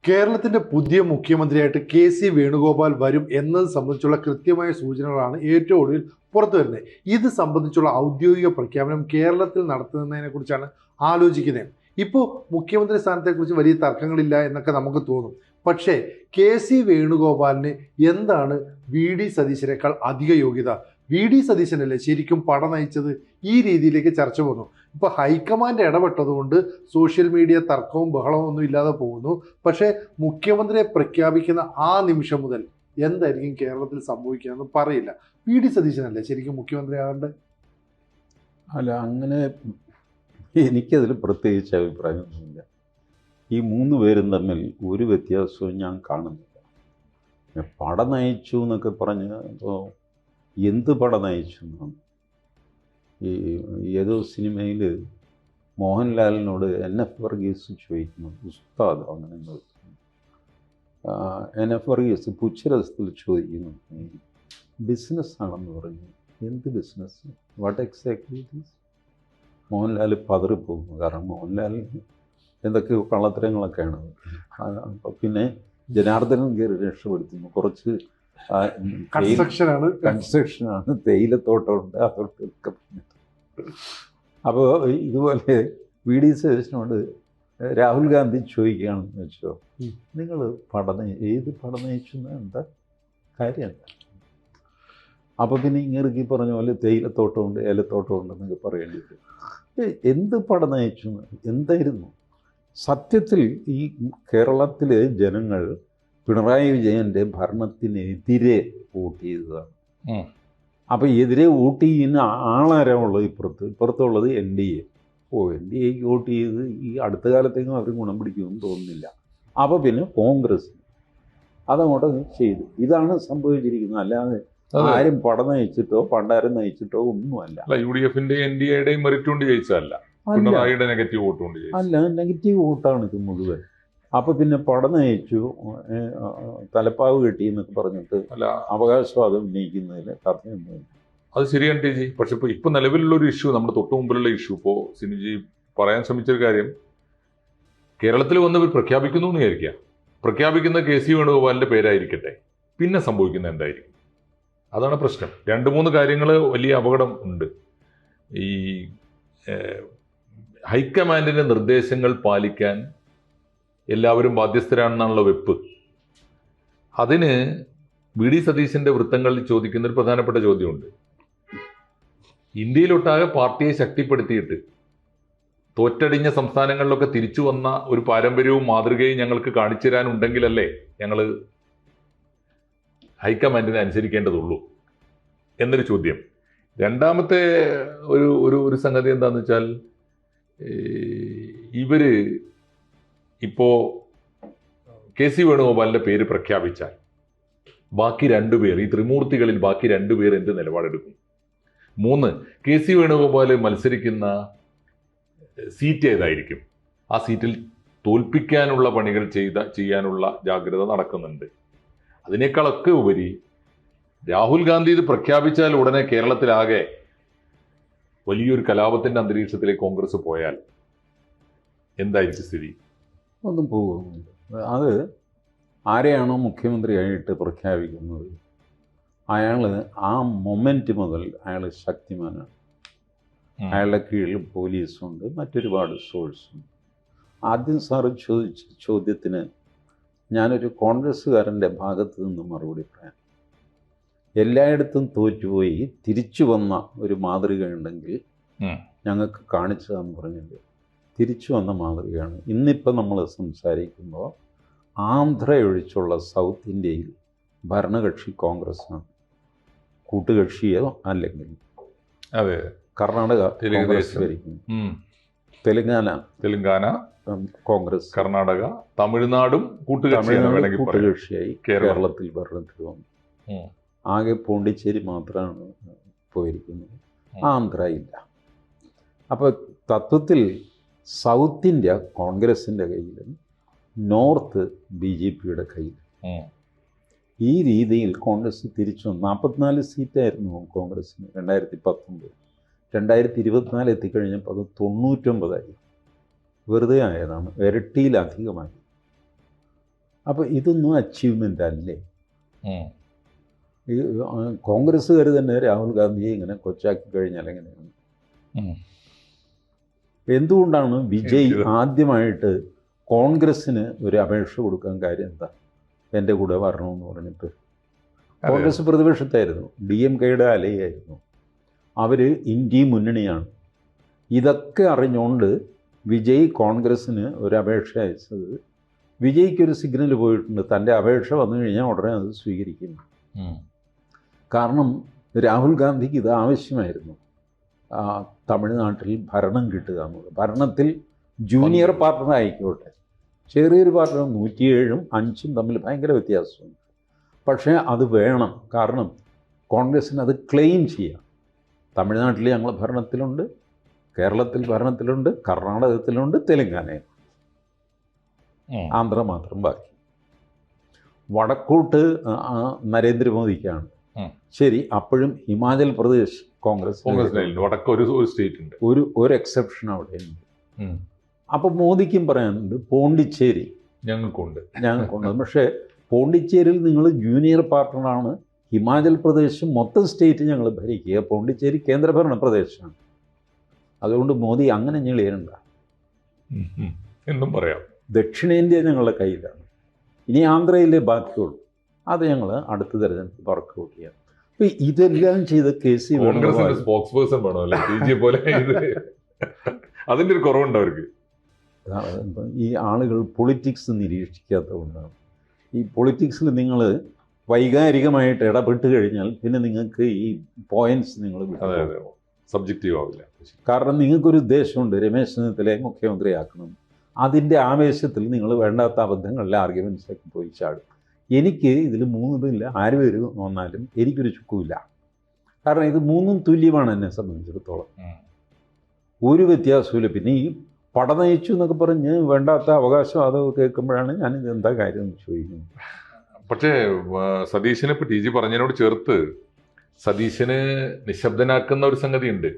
കേരളത്തിന്റെ പുതിയ മുഖ്യമന്ത്രിയായിട്ട് കെ.സി. വേണുഗോപാൽ വരും എന്നത് സംബന്ധിച്ചുള്ള കൃത്യമായ സൂചനകളാണ് ഏറ്റവും ഒടുവിൽ പുറത്തു വരുന്നത്. ഇത് സംബന്ധിച്ചുള്ള ഔദ്യോഗിക പ്രഖ്യാപനം കേരളത്തിൽ നടത്തുന്നതിനെ കുറിച്ചാണ് ആലോചിക്കുന്നത്. ഇപ്പോൾ മുഖ്യമന്ത്രി സ്ഥാനത്തെക്കുറിച്ച് വലിയ തർക്കങ്ങളില്ല എന്നൊക്കെ നമുക്ക് തോന്നും. പക്ഷേ കെ.സി. വേണുഗോപാലിന് എന്താണ് വി.ഡി. സതീശനേക്കാൾ അധിക യോഗ്യത? വി.ഡി. സതീശനല്ലേ ശരിക്കും പട നയിച്ചത്? ഈ രീതിയിലേക്ക് ചർച്ച വന്നു. ഇപ്പോൾ ഹൈക്കമാൻഡ് ഇടപെട്ടതുകൊണ്ട് സോഷ്യൽ മീഡിയ തർക്കവും ബഹളവും ഒന്നും ഇല്ലാതെ പോകുന്നു. പക്ഷേ മുഖ്യമന്ത്രിയെ പ്രഖ്യാപിക്കുന്ന ആ നിമിഷം മുതൽ എന്തായിരിക്കും കേരളത്തിൽ സംഭവിക്കുകയെന്ന് പറയില്ല. വി.ഡി. സതീശനല്ലേ ശരിക്കും മുഖ്യമന്ത്രി ആകേണ്ടത്? അല്ല, അങ്ങനെ എനിക്കതിൽ പ്രത്യേകിച്ച് അഭിപ്രായമൊന്നുമില്ല. ഈ മൂന്ന് പേരും തമ്മിൽ ഒരു വ്യത്യാസവും ഞാൻ കാണുന്നില്ല. പട നയിച്ചു എന്നൊക്കെ പറഞ്ഞ് ഇപ്പോൾ എന്ത് പട നയിച്ചു എന്നാണ്. ഈ ഏതോ സിനിമയിൽ മോഹൻലാലിനോട് എൻ.എഫ്. വർഗീസ് ചോദിക്കുന്നു, ഉസ്താദ് അങ്ങനെ എൻ.എഫ്. വർഗീസ് പുച്ഛരസത്തിൽ ചോദിക്കുന്നു, ബിസിനസ് ആണെന്ന് പറഞ്ഞു. എന്ത് business? What exactly it is? Mohanlal പതറിപ്പോകുന്നു. കാരണം മോഹൻലാലിന് എന്തൊക്കെയോ കള്ളത്തരങ്ങളൊക്കെയാണ്. അപ്പം പിന്നെ ജനാർദ്ദനൻ കയറി രക്ഷപ്പെടുത്തുന്നു. കുറച്ച് കൺസ്ട്രക്ഷനാണ്, തേയിലത്തോട്ടമുണ്ട്, അതൊക്കെ പറഞ്ഞിട്ട്. അപ്പോൾ ഇതുപോലെ വി.ഡി. സതീശനോട് രാഹുൽ ഗാന്ധി ചോദിക്കുകയാണെന്ന് വെച്ചോ, നിങ്ങൾ ഏത് നയിച്ചു എന്താ കാര്യം എന്താ? അപ്പോൾ പിന്നെ ഇങ്ങേർക്ക് പറഞ്ഞ പോലെ തേയിലത്തോട്ടമുണ്ട്, ഏലത്തോട്ടമുണ്ടെന്നൊക്കെ പറയേണ്ടി വരും. എന്ത് നയിച്ചു എന്തായിരുന്നു? സത്യത്തിൽ ഈ കേരളത്തിലെ ജനങ്ങൾ പിണറായി വിജയൻ്റെ ഭരണത്തിനെതിരെ വോട്ട് ചെയ്തതാണ്. അപ്പോൾ എതിരെ വോട്ട് ചെയ്യുന്ന ആളാരാണുള്ളത്? ഇപ്പുറത്തുള്ളത് NDA. NDAക്ക് വോട്ട് ചെയ്ത് ഈ അടുത്ത കാലത്തേക്കും അവർ ഗുണം പിടിക്കുമെന്ന് തോന്നുന്നില്ല. അപ്പോൾ പിന്നെ കോൺഗ്രസ് അതങ്ങോട്ട് ചെയ്തു. ഇതാണ് സംഭവിച്ചിരിക്കുന്നത്. അല്ലാതെ ആരും പട നയിച്ചിട്ടോ പണ്ടാരം നയിച്ചിട്ടോ ഒന്നുമല്ല. UDFന്റെ NDAയുടെയും മെറിറ്റ് കൊണ്ട് ജയിച്ചതല്ല, നെഗറ്റീവ് വോട്ട് കൊണ്ട് അല്ല, നെഗറ്റീവ് വോട്ടാണ് ഇത് മുഴുവൻ. അപ്പോൾ പിന്നെ പട നയിച്ചു, തലപ്പാവ് കെട്ടി എന്നൊക്കെ പറഞ്ഞിട്ട് അല്ല അവകാശവാദം ഉന്നയിക്കുന്നതിൽ കഥയൊന്നുമില്ല. അത് ശരിയാണ് ടി ജി. പക്ഷെ ഇപ്പോൾ നിലവിലുള്ളൊരു ഇഷ്യൂ, നമ്മുടെ തൊട്ട് മുമ്പിലുള്ള ഇഷ്യൂ, ഇപ്പോൾ സിനിജി പറയാൻ ശ്രമിച്ചൊരു കാര്യം, കേരളത്തിൽ വന്ന് പ്രഖ്യാപിക്കുന്നു എന്ന് വിചാരിക്കുക, പ്രഖ്യാപിക്കുന്ന കെ.സി. വേണുഗോപാലിൻ്റെ പേരായിരിക്കട്ടെ, പിന്നെ സംഭവിക്കുന്നത് എന്തായിരിക്കും? അതാണ് പ്രശ്നം. 2-3 കാര്യങ്ങൾ വലിയ അപകടം ഉണ്ട്. ഈ ഹൈക്കമാൻഡിൻ്റെ നിർദ്ദേശങ്ങൾ പാലിക്കാൻ എല്ലാവരും ബാധ്യസ്ഥരാണെന്നാണുള്ള വെപ്പ്. അതിന് വി.ഡി. സതീശൻ്റെ വൃത്തങ്ങളിൽ ചോദിക്കുന്ന ഒരു പ്രധാനപ്പെട്ട ചോദ്യമുണ്ട്. ഇന്ത്യയിലൊട്ടാകെ പാർട്ടിയെ ശക്തിപ്പെടുത്തിയിട്ട് തോറ്റടിഞ്ഞ സംസ്ഥാനങ്ങളിലൊക്കെ തിരിച്ചു വന്ന ഒരു പാരമ്പര്യവും മാതൃകയും ഞങ്ങൾക്ക് കാണിച്ചു തരാനുണ്ടെങ്കിലല്ലേ ഞങ്ങൾ ഹൈക്കമാൻഡിനെ അനുസരിക്കേണ്ടതുള്ളൂ എന്നൊരു ചോദ്യം. രണ്ടാമത്തെ ഒരു സംഗതി എന്താണെന്ന് വെച്ചാൽ, ഇവര് ഇപ്പോൾ കെ.സി. വേണുഗോപാലിൻ്റെ പേര് പ്രഖ്യാപിച്ചാൽ ബാക്കി 2 പേർ, ഈ ത്രിമൂർത്തികളിൽ ബാക്കി 2 പേർ എന്ത് നിലപാടെടുക്കും? 3, കെ.സി. വേണുഗോപാൽ മത്സരിക്കുന്ന സീറ്റ് ഏതായിരിക്കും? ആ സീറ്റിൽ തോൽപ്പിക്കാനുള്ള പണികൾ ചെയ്യാനുള്ള ജാഗ്രത നടക്കുന്നുണ്ട്. അതിനേക്കാളൊക്കെ ഉപരി രാഹുൽ ഗാന്ധി ഇത് പ്രഖ്യാപിച്ചാൽ ഉടനെ കേരളത്തിലാകെ വലിയൊരു കലാപത്തിൻ്റെ അന്തരീക്ഷത്തിലേക്ക് കോൺഗ്രസ് പോയാൽ എന്തായിരിക്കും സ്ഥിതി? ഒന്നും പോകുന്നില്ല. അത് ആരെയാണോ മുഖ്യമന്ത്രിയായിട്ട് പ്രഖ്യാപിക്കുന്നത് അയാൾ ആ മൊമെൻറ്റ് മുതൽ അയാൾ ശക്തിമാനാണ്. അയാളുടെ കീഴിൽ പോലീസുണ്ട്, മറ്റൊരുപാട് സോഴ്സുണ്ട്. ആദ്യം സാറ് ചോദിച്ച ചോദ്യത്തിന് ഞാനൊരു കോൺഗ്രസ്സുകാരൻ്റെ ഭാഗത്ത് നിന്ന് മറുപടി പറയാം. എല്ലായിടത്തും തോറ്റുപോയി തിരിച്ചു വന്ന ഒരു മാതൃക ഉണ്ടെങ്കിൽ ഞങ്ങൾക്ക് കാണിച്ചതെന്ന് പറഞ്ഞില്ല. തിരിച്ചു വന്ന മാതൃകയാണ്. ഇന്നിപ്പോൾ നമ്മൾ സംസാരിക്കുമ്പോൾ ആന്ധ്ര ഒഴിച്ചുള്ള സൗത്ത് ഇന്ത്യയിൽ ഭരണകക്ഷി കോൺഗ്രസ്സാണ്. കൂട്ടുകക്ഷിയോ അല്ലെങ്കിൽ അതെ, കർണാടക കോൺഗ്രസ് ഭരിക്കുന്നു, തെലുങ്കാന കോൺഗ്രസ്, കർണാടക, തമിഴ്നാടും കൂട്ടുകക്ഷിയായി കേരളത്തിൽ ഭരണത്തിൽ വന്നു. ആകെ പോണ്ടിച്ചേരി മാത്രമാണ് പോയിരിക്കുന്നത്, ആന്ധ്ര ഇല്ല. അപ്പോൾ തത്വത്തിൽ സൗത്ത് ഇന്ത്യ കോൺഗ്രസിൻ്റെ കയ്യിലും നോർത്ത് BJPയുടെ കയ്യിലും. ഈ രീതിയിൽ കോൺഗ്രസ് തിരിച്ചു 44 സീറ്റായിരുന്നു കോൺഗ്രസിന് 2019. 2024 എത്തിക്കഴിഞ്ഞപ്പോൾ അത് 99ആയി. വെറുതെ ആയതാണ്, ഇരട്ടിയിലധികമായി. അപ്പോൾ ഇതൊന്നും അച്ചീവ്മെൻ്റ് അല്ലേ? ഉം. ഈ കോൺഗ്രസ്സുകാർ തന്നെ രാഹുൽ ഗാന്ധിയെ ഇങ്ങനെ കൊച്ചാക്കി കഴിഞ്ഞാൽ എങ്ങനെയാണ്? ഉം. എന്തുകൊണ്ടാണ് വിജയ് ആദ്യമായിട്ട് കോൺഗ്രസ്സിന് ഒരു അപേക്ഷ കൊടുക്കാൻ കാര്യം എന്താ? എൻ്റെ കൂടെ വരണമെന്ന് പറഞ്ഞിട്ട്. കോൺഗ്രസ് പ്രതിപക്ഷത്തായിരുന്നു, DMKയുടെ അലയായിരുന്നു, അവർ ഇന്ത്യ മുന്നണിയാണ്. ഇതൊക്കെ അറിഞ്ഞുകൊണ്ട് വിജയ് കോൺഗ്രസ്സിന് ഒരു അപേക്ഷ അയച്ചത്, വിജയ്ക്കൊരു സിഗ്നൽ പോയിട്ടുണ്ട്, തൻ്റെ അപേക്ഷ വന്നു കഴിഞ്ഞാൽ ഉടനെ അത് സ്വീകരിക്കും. കാരണം രാഹുൽ ഗാന്ധിക്ക് ഇത് ആവശ്യമായിരുന്നു, തമിഴ്നാട്ടിൽ ഭരണം കിട്ടുക എന്നുള്ളത്. ഭരണത്തിൽ ജൂനിയർ പാർട്ണർ ആയിക്കോട്ടെ, ചെറിയൊരു പാർട്ണർ 107ഉം 5ഉം തമ്മിൽ ഭയങ്കര വ്യത്യാസമുണ്ട്. പക്ഷേ അത് വേണം, കാരണം കോൺഗ്രസ്സിന് അത് ക്ലെയിം ചെയ്യാം. തമിഴ്നാട്ടിൽ ഞങ്ങൾ ഭരണത്തിലുണ്ട്, കേരളത്തിൽ ഭരണത്തിലുണ്ട്, കർണാടകത്തിലുണ്ട്, തെലങ്കാനയിൽ, ആന്ധ്ര മാത്രം ബാക്കി. വടക്കോട്ട് നരേന്ദ്രമോദിക്കാണ്. ശരി, അപ്പോഴും ഹിമാചൽ പ്രദേശ് കോൺഗ്രസ് വടക്ക് ഒരു സ്റ്റേറ്റ് ഉണ്ട്, ഒരു എക്സെപ്ഷൻ അവിടെ ഉണ്ട്. അപ്പോൾ മോദിക്കും പറയാനുണ്ട് പോണ്ടിച്ചേരി ഞങ്ങൾക്കുണ്ട്. പക്ഷേ പോണ്ടിച്ചേരിയിൽ നിങ്ങൾ ജൂനിയർ പാർട്ണറാണ്, ഹിമാചൽ പ്രദേശ് മൊത്തം സ്റ്റേറ്റ് ഞങ്ങൾ ഭരിക്കുക, പോണ്ടിച്ചേരി കേന്ദ്രഭരണ പ്രദേശമാണ്. അതുകൊണ്ട് മോദി അങ്ങനെ ഞെളിയണ്ട എന്നും പറയാം. ദക്ഷിണേന്ത്യ ഞങ്ങളുടെ കയ്യിലാണ്, ഇനി ആന്ധ്രയിലെ ബാക്കിയുള്ളൂ, അത് ഞങ്ങൾ അടുത്ത തെരഞ്ഞെടുപ്പ് വർക്കൗട്ട് ചെയ്യാം. അപ്പോൾ ഇതെല്ലാം ചെയ്ത KC വേണുഗോപാൽ സ്പോക്സ് പേഴ്സൺ വേണമല്ലേ DG പോലെ? അതിൻ്റെ ഒരു കുറവുണ്ട് അവർക്ക്. ഈ ആളുകൾ പൊളിറ്റിക്സ് നിരീക്ഷിക്കാത്തതുകൊണ്ടാണ്. ഈ പൊളിറ്റിക്സിൽ നിങ്ങൾ വൈകാരികമായിട്ട് ഇടപെട്ട് കഴിഞ്ഞാൽ പിന്നെ നിങ്ങൾക്ക് ഈ പോയിന്റ്സ് നിങ്ങൾ സബ്ജക്റ്റീവ് ആവില്ല. കാരണം നിങ്ങൾക്കൊരു ഉദ്ദേശമുണ്ട്, രമേശ് ചെന്നിത്തലയെ മുഖ്യമന്ത്രിയാക്കണം. അതിൻ്റെ ആവേശത്തിൽ നിങ്ങൾ വേണ്ടാത്ത അബദ്ധങ്ങളിലെ ആർഗ്യുമെൻറ്റ്സൊക്കെ പോയി ചാടും. എനിക്ക് ഇതിൽ 3 ആര് പേര് വന്നാലും എനിക്കൊരു ചുക്കുമില്ല. കാരണം ഇത് 3 തുല്യമാണ് എന്നെ സംബന്ധിച്ചിടത്തോളം, ഒരു വ്യത്യാസമില്ല. പിന്നെ ഈ പട നയിച്ചു എന്നൊക്കെ പറഞ്ഞ് വേണ്ടാത്ത അവകാശം അതൊക്കെ കേൾക്കുമ്പോഴാണ് ഞാനിത് എന്താ കാര്യം എന്ന് ചോദിക്കുന്നത്. പക്ഷേ സതീശനെ ഇപ്പോൾ TG പറഞ്ഞതിനോട് ചേർത്ത് സതീശന് നിശബ്ദനാക്കുന്ന ഒരു സംഗതിയുണ്ട്.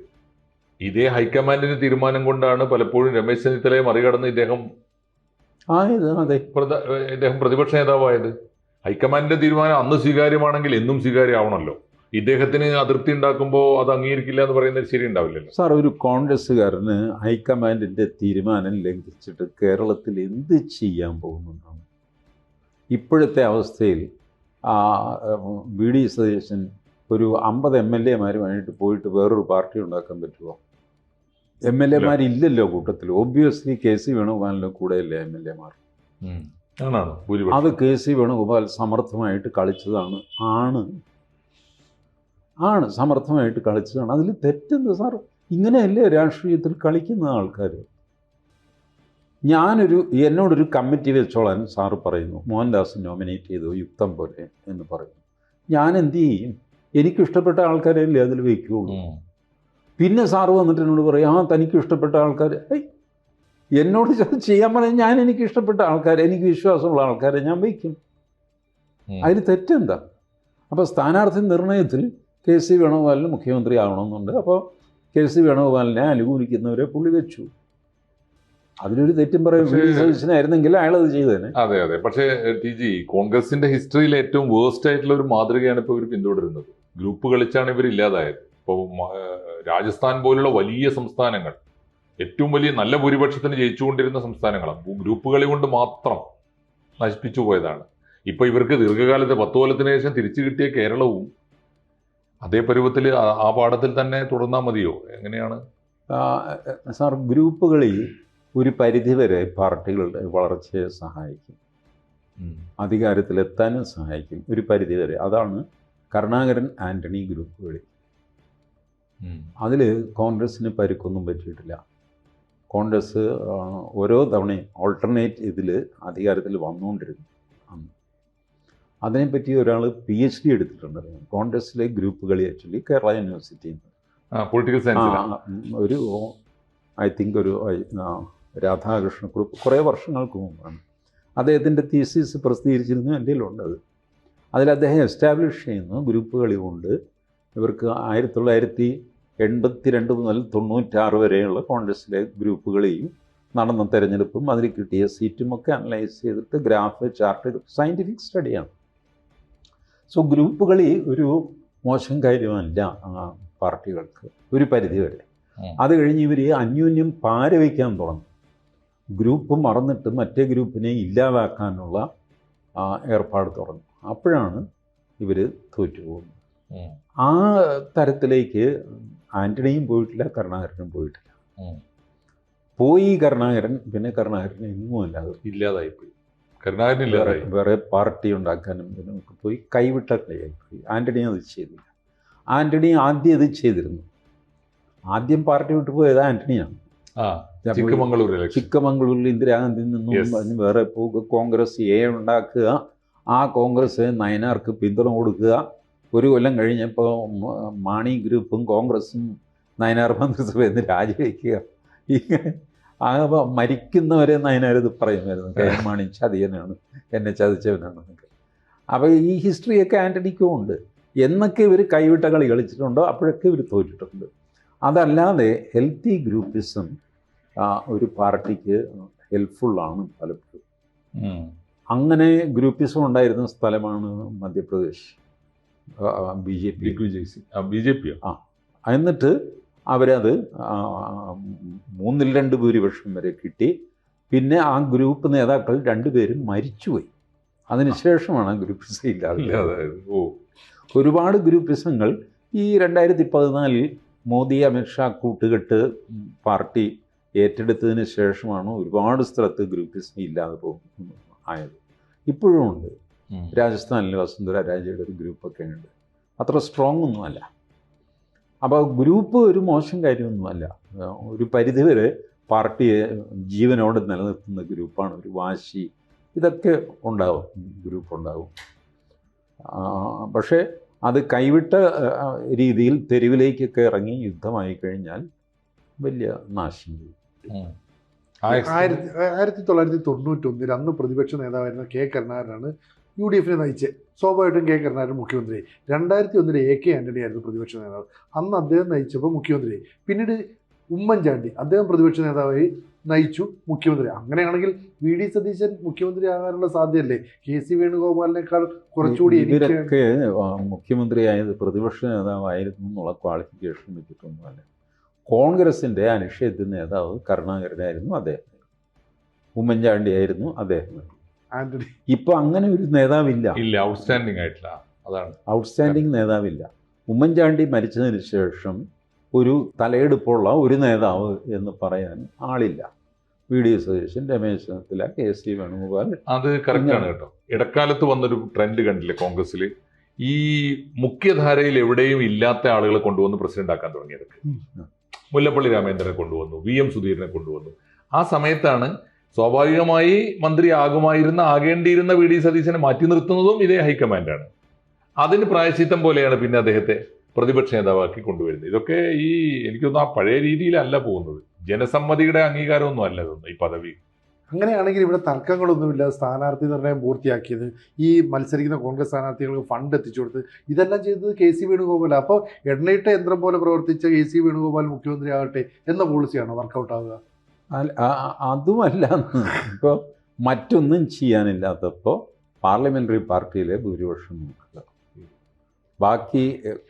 ഇതേ ഹൈക്കമാൻഡിന്റെ തീരുമാനം കൊണ്ടാണ് പലപ്പോഴും രമേശ് ചെന്നിത്തലയെ മറികടന്ന് ഇദ്ദേഹം പ്രതിപക്ഷ നേതാവായത്. ഹൈക്കമാൻഡിന്റെ തീരുമാനം അന്ന് സ്വീകാര്യമാണെങ്കിൽ എന്നും സ്വീകാര്യമാവണമല്ലോ. ഇദ്ദേഹത്തിന് അതിർത്തി ഉണ്ടാക്കുമ്പോൾ അത് അംഗീകരിക്കില്ല എന്ന് പറയുന്നത് ശരി ഉണ്ടാവില്ലല്ലോ. സാർ, ഒരു കോൺഗ്രസ്സുകാരന് ഹൈക്കമാൻഡിന്റെ തീരുമാനം ലംഘിച്ചിട്ട് കേരളത്തിൽ എന്ത് ചെയ്യാൻ പോകുന്നതാണ്? ഇപ്പോഴത്തെ അവസ്ഥയിൽ VD സതീശൻ ഒരു 50 MLA-മാരുമായിട്ട് പോയിട്ട് വേറൊരു പാർട്ടി ഉണ്ടാക്കാൻ പറ്റുമോ? MLA-മാരില്ലല്ലോ കൂട്ടത്തിൽ. Obviously KC വേണുഗോപാലിൻ്റെ കൂടെയല്ലേ MLA-മാർ. അത് KC വേണുഗോപാൽ സമർത്ഥമായിട്ട് കളിച്ചതാണ്. സമർത്ഥമായിട്ട് കളിച്ചതാണ്. അതിൽ തെറ്റെന്ത് സാർ? ഇങ്ങനെയല്ലേ രാഷ്ട്രീയത്തിൽ കളിക്കുന്ന ആൾക്കാർ? എന്നോടൊരു കമ്മിറ്റി വെച്ചോളാൻ സാറ് പറയുന്നു, മോഹൻദാസ് നോമിനേറ്റ് ചെയ്തു യുക്തം പോലെ എന്ന് പറയുന്നു. ഞാൻ എന്ത് ചെയ്യും? എനിക്കിഷ്ടപ്പെട്ട ആൾക്കാരല്ലേ അതിൽ വയ്ക്കുകയുള്ളൂ. പിന്നെ സാറ് വന്നിട്ട് എന്നോട് പറയും, തനിക്ക് ഇഷ്ടപ്പെട്ട ആൾക്കാർ. എന്നോട് ചെയ്യാൻ പറഞ്ഞാൽ ഞാൻ എനിക്ക് ഇഷ്ടപ്പെട്ട ആൾക്കാരെ, എനിക്ക് വിശ്വാസമുള്ള ആൾക്കാരെ ഞാൻ വയ്ക്കും. അതിൽ തെറ്റെന്താ? അപ്പോൾ സ്ഥാനാർത്ഥി നിർണയത്തിൽ KC വേണുഗോപാലിന് മുഖ്യമന്ത്രി ആവണമെന്നുണ്ട്. അപ്പോൾ KC വേണുഗോപാലിനെ അനുകൂലിക്കുന്നവരെ പുള്ളി വെച്ചു. അതിലൊരു തെറ്റും പറയും. സതീശനായിരുന്നെങ്കിൽ അയാളത് ചെയ്തേനെ. അതെ. പക്ഷേ TG, കോൺഗ്രസിന്റെ ഹിസ്റ്ററിയിൽ ഏറ്റവും വേസ്റ്റ് ആയിട്ടുള്ള ഒരു മാതൃകയാണ് ഇപ്പോൾ ഇവർ പിന്തുടരുന്നത്. ഗ്രൂപ്പ് കളിച്ചാണ് ഇവർ ഇല്ലാതായത്. ഇപ്പോൾ രാജസ്ഥാൻ പോലുള്ള വലിയ സംസ്ഥാനങ്ങൾ, ഏറ്റവും വലിയ നല്ല ഭൂരിപക്ഷത്തിന് ജയിച്ചുകൊണ്ടിരുന്ന സംസ്ഥാനങ്ങളാണ് ഗ്രൂപ്പ് കളി കൊണ്ട് മാത്രം നശിപ്പിച്ചു പോയതാണ്. ഇപ്പോൾ ഇവർക്ക് ദീർഘകാലത്തെ 10 കൊല്ലത്തിന് ശേഷം തിരിച്ചു കിട്ടിയ കേരളവും അതേ പരുവത്തിൽ ആ പാഠത്തിൽ തന്നെ തുടർന്നാൽ മതിയോ? എങ്ങനെയാണ് സാർ? ഗ്രൂപ്പ് കളി ഒരു പരിധിവരെ പാർട്ടികളുടെ വളർച്ചയെ സഹായിക്കും, അധികാരത്തിലെത്താനും സഹായിക്കും ഒരു പരിധിവരെ. അതാണ് കരുണാകരൻ ആന്റണി ഗ്രൂപ്പ് കളി. അതിൽ കോൺഗ്രസ്സിന് പരിക്കൊന്നും പറ്റിയിട്ടില്ല. കോൺഗ്രസ് ഓരോ തവണയും ഓൾട്ടർനേറ്റ് ഇതിൽ അധികാരത്തിൽ വന്നുകൊണ്ടിരുന്നു. അതിനെപ്പറ്റി ഒരാൾ PhD എടുത്തിട്ടുണ്ട് കോൺഗ്രസ്സിലെ ഗ്രൂപ്പ് കളി. ആക്ച്വലി കേരള യൂണിവേഴ്സിറ്റിയിൽ പൊളിറ്റിക്കൽ സയൻസ് ഒരു ഐ തിങ്ക് ഒരു രാധാകൃഷ്ണ കുറുപ്പ് കുറേ വർഷങ്ങൾക്ക് മുമ്പാണ് അദ്ദേഹത്തിൻ്റെ തീസിസ് പ്രസിദ്ധീകരിച്ചിരുന്നു. എൻ്റെ കയ്യിലുണ്ട് അത്. അതിൽ അദ്ദേഹം എസ്റ്റാബ്ലിഷ് ചെയ്യുന്നു ഗ്രൂപ്പ് കളി കൊണ്ട് ഇവർക്ക് 1982 മുതൽ 96 വരെയുള്ള കോൺഗ്രസ്സിലെ ഗ്രൂപ്പ് കളിയും നടന്ന തെരഞ്ഞെടുപ്പും അതിൽ കിട്ടിയ സീറ്റും ഒക്കെ അനലൈസ് ചെയ്തിട്ട് ഗ്രാഫ് ചാർട്ട് ചെയ്ത് സയൻറ്റിഫിക് സ്റ്റഡിയാണ്. സോ ഗ്രൂപ്പ് കളി ഒരു മോശം കാര്യമല്ല പാർട്ടികൾക്ക് ഒരു പരിധിവരെ. അത് കഴിഞ്ഞ് ഇവർ അന്യോന്യം പാരവയ്ക്കാൻ തുടങ്ങും. ഗ്രൂപ്പ് മറന്നിട്ട് മറ്റേ ഗ്രൂപ്പിനെ ഇല്ലാതാക്കാനുള്ള ഏർപ്പാട് തുടങ്ങും. അപ്പോഴാണ് ഇവർ തോറ്റുപോകുന്നത്. ആ തരത്തിലേക്ക് ആൻ്റണിയും പോയിട്ടില്ല, കരുണാകരനും പോയിട്ടില്ല. പോയി കരുണാകരൻ, പിന്നെ കരുണാകരൻ എങ്ങും അല്ലാതെ ഇല്ലാതായിപ്പോയി. കരുണാകരൻ ഇല്ലാതായി. വേറെ പാർട്ടി ഉണ്ടാക്കാനും ഇതിനൊക്കെ പോയി കൈവിട്ട കളിയായിപ്പോയി. ആൻ്റണി അത് ചെയ്തില്ല. ആൻ്റണി ആദ്യം ഇത് ചെയ്തിരുന്നു. ആദ്യം പാർട്ടി വിട്ടു പോയത് ആൻ്റണിയാണ്. ചിക്കമംഗളൂരിൽ ഇന്ദിരാഗാന്ധിയിൽ നിന്നും വേറെ പോകുക, കോൺഗ്രസ് ഉണ്ടാക്കുക, ആ കോൺഗ്രസ് നയനാർക്ക് പിന്തുണ കൊടുക്കുക. ഒരു കൊല്ലം കഴിഞ്ഞപ്പോൾ മാണി ഗ്രൂപ്പും കോൺഗ്രസും നയനാർ മന്ത്രിസഭയിൽ നിന്ന് രാജിവെക്കുക. ഇങ്ങനെ മരിക്കുന്നവരെ നയനാർ ഇത് പറയുമായിരുന്നു, കെ എം മാണി ചതിയനാണ്, എന്നെ ചതിച്ചവനാണെന്നൊക്കെ. അപ്പോൾ ഈ ഹിസ്റ്ററിയൊക്കെ ആൻ്റണിക്കും ഉണ്ട്. എന്നൊക്കെ ഇവർ കൈവിട്ട കളി കളിച്ചിട്ടുണ്ടോ അപ്പോഴൊക്കെ ഇവർ തോറ്റിട്ടുണ്ട്. അതല്ലാതെ ഹെൽത്തി ഗ്രൂപ്പിസം ഒരു പാർട്ടിക്ക് ഹെൽപ്ഫുള്ളാണ് പലപ്പോഴും. അങ്ങനെ ഗ്രൂപ്പിസം ഉണ്ടായിരുന്ന സ്ഥലമാണ് മധ്യപ്രദേശ്. B J P. എന്നിട്ട് അവരത് 3-2 ഭൂരിപക്ഷം വരെ കിട്ടി. പിന്നെ ആ ഗ്രൂപ്പ് നേതാക്കൾ 2 പേരും മരിച്ചുപോയി. അതിനുശേഷമാണ് ഗ്രൂപ്പിസം ഇല്ലാതെ. ഒരുപാട് ഗ്രൂപ്പിസങ്ങൾ ഈ 2014 മോദി അമിത്ഷാ കൂട്ടുകെട്ട് പാർട്ടി ഏറ്റെടുത്തതിന് ശേഷമാണ് ഒരുപാട് സ്ഥലത്ത് ഗ്രൂപ്പിസം ഇല്ലാതെ ആയത്. ഇപ്പോഴും ഉണ്ട്. രാജസ്ഥാനിൽ വസുന്ധര രാജയുടെ ഒരു ഗ്രൂപ്പൊക്കെ ഉണ്ട്. അത്ര സ്ട്രോങ് ഒന്നുമല്ല. അപ്പോൾ ഗ്രൂപ്പ് ഒരു മോശം കാര്യമൊന്നുമല്ല. ഒരു പരിധിവരെ പാർട്ടിയെ ജീവനോടെ നിലനിർത്തുന്ന ഗ്രൂപ്പാണ്. ഒരു വാശി ഇതൊക്കെ ഉണ്ടാവും, ഗ്രൂപ്പ് ഉണ്ടാവും. പക്ഷേ അത് കൈവിട്ട രീതിയിൽ തെരുവിലേക്കൊക്കെ ഇറങ്ങി യുദ്ധമായി കഴിഞ്ഞാൽ വലിയ നാശം. 1991 അന്ന് പ്രതിപക്ഷ നേതാവായിരുന്ന കെ കരുണാകരനാണ് UDF നയിച്ചത്. സ്വാഭാവികമായിട്ടും കെ കരുണാകരൻ മുഖ്യമന്ത്രി. 2001 AK ആൻ്റണി ആയിരുന്നു പ്രതിപക്ഷ നേതാവ്. അന്ന് അദ്ദേഹം നയിച്ചപ്പോൾ മുഖ്യമന്ത്രി. പിന്നീട് ഉമ്മൻചാണ്ടി അദ്ദേഹം പ്രതിപക്ഷ നേതാവായി നയിച്ചു, മുഖ്യമന്ത്രി. അങ്ങനെയാണെങ്കിൽ VD സതീശൻ മുഖ്യമന്ത്രി ആകാനുള്ള സാധ്യതയല്ലേ? KC വേണുഗോപാലിനേക്കാൾ കുറച്ചുകൂടി. ഇവരൊക്കെ മുഖ്യമന്ത്രിയായത് പ്രതിപക്ഷ നേതാവായിരുന്നു എന്നുള്ള ക്വാളിഫിക്കേഷൻ വെച്ചിട്ടൊന്നുമല്ല. കോൺഗ്രസിൻ്റെ അനിഷേധ്യ നേതാവ് കരുണാകരനായിരുന്നു, അദ്ദേഹം. ഉമ്മൻചാണ്ടി ആയിരുന്നു, അദ്ദേഹം. ആന്റണി ഇപ്പൊ അങ്ങനെ ഒരു നേതാവില്ല. ഔട്ട്സ്റ്റാൻഡിംഗ് ആയിട്ടില്ല. അതാണ് ഔട്ട്സ്റ്റാൻഡിംഗ് നേതാവില്ല. ഉമ്മൻചാണ്ടി മരിച്ചതിന് ശേഷം ഒരു തലയെടുപ്പുള്ള ഒരു നേതാവ് എന്ന് പറയാൻ ആളില്ല. VD Satheesan, Ramesh Chennithala, KC Venugopal. അത് കറക്റ്റാണ് കേട്ടോ. ഇടക്കാലത്ത് വന്നൊരു ട്രെൻഡ് കണ്ടില്ലേ കോൺഗ്രസ്സിൽ? ഈ മുഖ്യധാരയിൽ എവിടെയും ഇല്ലാത്ത ആളുകളെ കൊണ്ടുവന്ന് പ്രസിഡന്റ് ആക്കാൻ തുടങ്ങിയതൊക്കെ. മുല്ലപ്പള്ളി രാമേന്ദ്രനെ കൊണ്ടുവന്നു, VM സുധീരനെ കൊണ്ടുവന്നു. ആ സമയത്താണ് സ്വാഭാവികമായി മന്ത്രി ആകേണ്ടിയിരുന്ന VD സതീശനെ മാറ്റി നിർത്തുന്നതും ഇതേ ഹൈക്കമാൻഡാണ്. അതിന് പ്രായശ്ചിത്തം പോലെയാണ് പിന്നെ അദ്ദേഹത്തെ പ്രതിപക്ഷ നേതാവാക്കി കൊണ്ടുവരുന്നത്. ഇതൊക്കെ എനിക്കൊന്നും ആ പഴയ രീതിയിലല്ല പോകുന്നത്. ജനസമ്മതിയുടെ അംഗീകാരമൊന്നും അല്ല ഇതൊന്നും ഈ പദവി. അങ്ങനെയാണെങ്കിൽ ഇവിടെ തർക്കങ്ങളൊന്നുമില്ല. സ്ഥാനാർത്ഥി നിർണ്ണയം പൂർത്തിയാക്കിയത്, ഈ മത്സരിക്കുന്ന കോൺഗ്രസ് സ്ഥാനാർത്ഥികൾക്ക് ഫണ്ട് എത്തിച്ചു കൊടുത്ത്, ഇതെല്ലാം ചെയ്തത് KC വേണുഗോപാൽ. അപ്പോൾ എണ്ണയിട്ട യന്ത്രം പോലെ പ്രവർത്തിച്ച KC വേണുഗോപാൽ മുഖ്യമന്ത്രി ആകട്ടെ എന്ന പോളിസിയാണോ വർക്കൗട്ട് ആവുക? അതുമല്ല. ഇപ്പോൾ മറ്റൊന്നും ചെയ്യാനില്ലാത്തപ്പോൾ പാർലമെൻ്ററി പാർട്ടിയിലെ ഭൂരിപക്ഷം നോക്കുക. ബാക്കി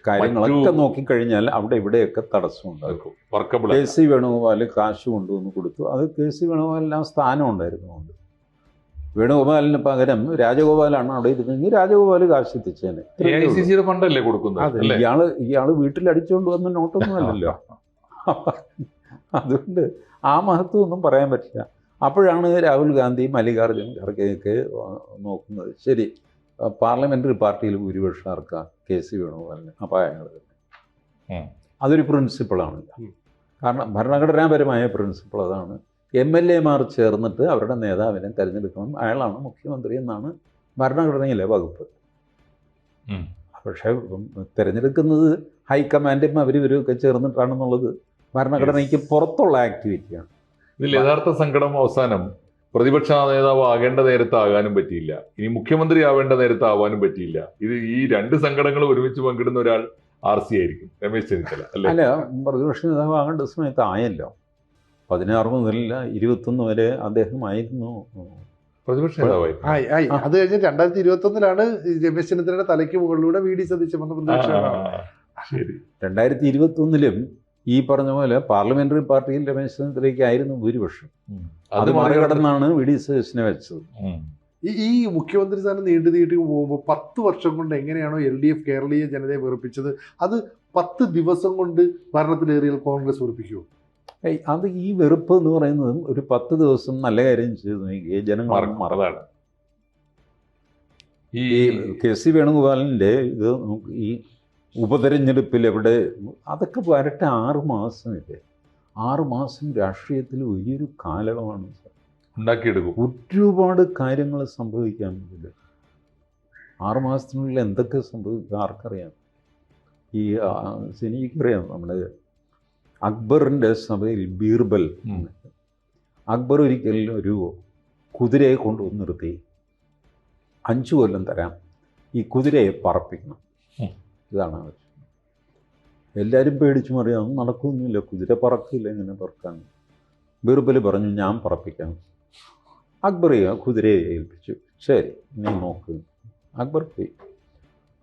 കാര്യങ്ങളൊക്കെ നോക്കിക്കഴിഞ്ഞാൽ അവിടെ ഇവിടെയൊക്കെ തടസ്സമുണ്ടാക്കും. KC വേണുഗോപാൽ കാശ് കൊണ്ടുവന്ന് കൊടുത്തു. അത് KC വേണുഗോപാലിന് ആ സ്ഥാനം ഉണ്ടായിരുന്നുകൊണ്ട്. വേണുഗോപാലിന് പകരം രാജഗോപാലാണ് അവിടെ ഇരുന്നെങ്കിൽ രാജഗോപാൽ കാശ് എത്തിച്ചേനെ. ഫണ്ടല്ലേ കൊടുക്കുന്നത്? ഇയാള് വീട്ടിലടിച്ചുകൊണ്ട് വന്ന നോട്ടൊന്നും അല്ലല്ലോ. അതുകൊണ്ട് ആ മഹത്വമൊന്നും പറയാൻ പറ്റില്ല. അപ്പോഴാണ് രാഹുൽ ഗാന്ധി, മല്ലികാർജ്ജുൻ ഖർഗെയൊക്കെ നോക്കുന്നത്. ശരി, പാർലമെൻ്ററി പാർട്ടിയിൽ ഭൂരിപക്ഷം ആർക്കാം? KC വേണുഗോപാലിന്. അപ്പോൾ അയാൾ തന്നെ. അതൊരു പ്രിൻസിപ്പിളാണ്. കാരണം ഭരണഘടനാപരമായ പ്രിൻസിപ്പിൾ അതാണ്. MLA-മാർ ചേർന്നിട്ട് അവരുടെ നേതാവിനെ തിരഞ്ഞെടുക്കണം, അയാളാണ് മുഖ്യമന്ത്രി എന്നാണ് ഭരണഘടനയിലെ വകുപ്പ്. പക്ഷേ തിരഞ്ഞെടുക്കുന്നത് ഹൈക്കമാൻഡും അവരിവരൊക്കെ ചേർന്നിട്ടാണെന്നുള്ളത് ഭരണഘടനയ്ക്ക് പുറത്തുള്ള ആക്ടിവിറ്റിയാണ്. ഇതിൽ യഥാർത്ഥ സങ്കടം അവസാനം പ്രതിപക്ഷ നേതാവ് ആകേണ്ട നേരത്ത് ആകാനും പറ്റിയില്ല, ഇനി മുഖ്യമന്ത്രി ആവേണ്ട നേരത്ത് ആവാനും പറ്റിയില്ല. ഈ 2 സങ്കടങ്ങൾ ഒരുമിച്ച് പങ്കിടുന്ന ഒരാൾ RC ആയിരിക്കും, രമേശ് ചെന്നിത്തല. അല്ല, പ്രതിപക്ഷ നേതാവ് ആകേണ്ട സമയത്ത് ആയല്ലോ. 16 മുതൽ 21 വരെ അദ്ദേഹമായിരുന്നു പ്രതിപക്ഷ നേതാവായിരുന്നു. അത് കഴിഞ്ഞ് 2021 രമേശ് ചെന്നിത്തലയുടെ തലയ്ക്ക് മുകളിലൂടെ വി ഡി സതീശൻ വന്ന പ്രതിപക്ഷ നേതാവ്. ശരി. 2021 ഈ പറഞ്ഞ പോലെ പാർലമെന്ററി പാർട്ടിയിൽ രമേശ് ചെന്നിത്തലയ്ക്കായിരുന്നു ഭൂരിപക്ഷം. അത് മറികടന്നാണ് വി ഡി സതീശനെ വെച്ചത്. ഈ മുഖ്യമന്ത്രി സ്ഥാനം നീട്ടി പോകുമ്പോൾ 10 വർഷം കൊണ്ട് എങ്ങനെയാണോ LDF കേരളീയ ജനതയെ വെറുപ്പിച്ചത്, അത് 10 ദിവസം കൊണ്ട് ഭരണത്തിലേറിയാൽ കോൺഗ്രസ് വെറുപ്പിക്കുമോ? അത് ഈ വെറുപ്പ് എന്ന് പറയുന്നത് ഒരു 10 ദിവസം നല്ല കാര്യം ചെയ്തു നോക്കിയേ ജനങ്ങൾ മറതാണ്. ഈ KC വേണുഗോപാലിൻ്റെ ഇത് ഈ ഉപതെരഞ്ഞെടുപ്പിൽ എവിടെ അതൊക്കെ വരട്ടെ. 6 മാസമില്ലേ, 6 മാസം രാഷ്ട്രീയത്തിൽ വലിയൊരു കാലയളവാണ് ഉണ്ടാക്കിയെടുക്കും. ഒരുപാട് കാര്യങ്ങൾ സംഭവിക്കാൻ പറ്റില്ല. 6 മാസത്തിനുള്ളിൽ എന്തൊക്കെ സംഭവിക്കും ആർക്കറിയാം. ഈ എനിക്കറിയാം, നമ്മുടെ അക്ബറിൻ്റെ സഭയിൽ ബീർബൽ, അക്ബർ ഒരിക്കൽ ഒരു കുതിരയെ കൊണ്ടുവന്ന് നിർത്തി 5 കൊല്ലം തരാം, ഈ കുതിരയെ പറപ്പിക്കണം, ഇതാണ് ആവശ്യം. എല്ലാവരും പേടിച്ചു മറിയാം, നടക്കുന്നില്ല, കുതിര പറക്കില്ല, എങ്ങനെ പറക്കാൻ. ബീർബൽ പറഞ്ഞു ഞാൻ പറപ്പിക്കാം. അക്ബർ കുതിരയെ ഏൽപ്പിച്ചു. ശരി നീ നോക്ക്. അക്ബർ പോയി.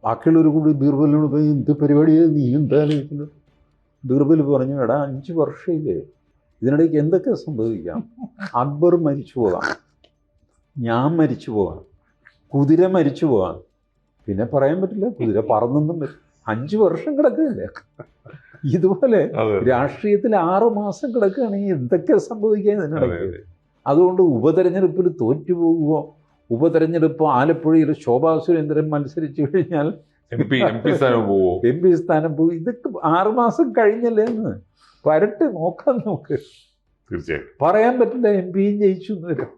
ബാക്കിയുള്ളവർ കൂടി ബീർബലിനോട് പോയി എന്ത് പരിപാടിയാണ് നീ എന്തായാലും. ബീർബൽ പറഞ്ഞു എടാ 5 വർഷമില്ലേ, ഇതിനിടയ്ക്ക് എന്തൊക്കെ സംഭവിക്കാം. അക്ബർ മരിച്ചു പോകാം, ഞാൻ മരിച്ചു പോകാം, കുതിര മരിച്ചു പോകാം, പിന്നെ പറയാൻ പറ്റില്ല കുതിര പറന്നൊന്നും വരും. 5 വർഷം കിടക്കുകയല്ലേ. ഇതുപോലെ രാഷ്ട്രീയത്തിൽ 6 മാസം കിടക്കുകയാണെങ്കിൽ എന്തൊക്കെ സംഭവിക്കാൻ ഇതിനിടയ്ക്ക്. അതുകൊണ്ട് ഉപതെരഞ്ഞെടുപ്പിൽ തോറ്റുപോകുമോ, ഉപതെരഞ്ഞെടുപ്പ് ആലപ്പുഴയിൽ ശോഭാ സുരേന്ദ്രൻ മത്സരിച്ചു കഴിഞ്ഞാൽ MP സ്ഥാനം പോകും. ഇതൊക്കെ 6 മാസം കഴിഞ്ഞല്ലേ എന്ന് വരട്ടെ, നോക്കാം നമുക്ക്. തീർച്ചയായും പറയാൻ പറ്റില്ല MP ജയിച്ചു എന്ന് വരും.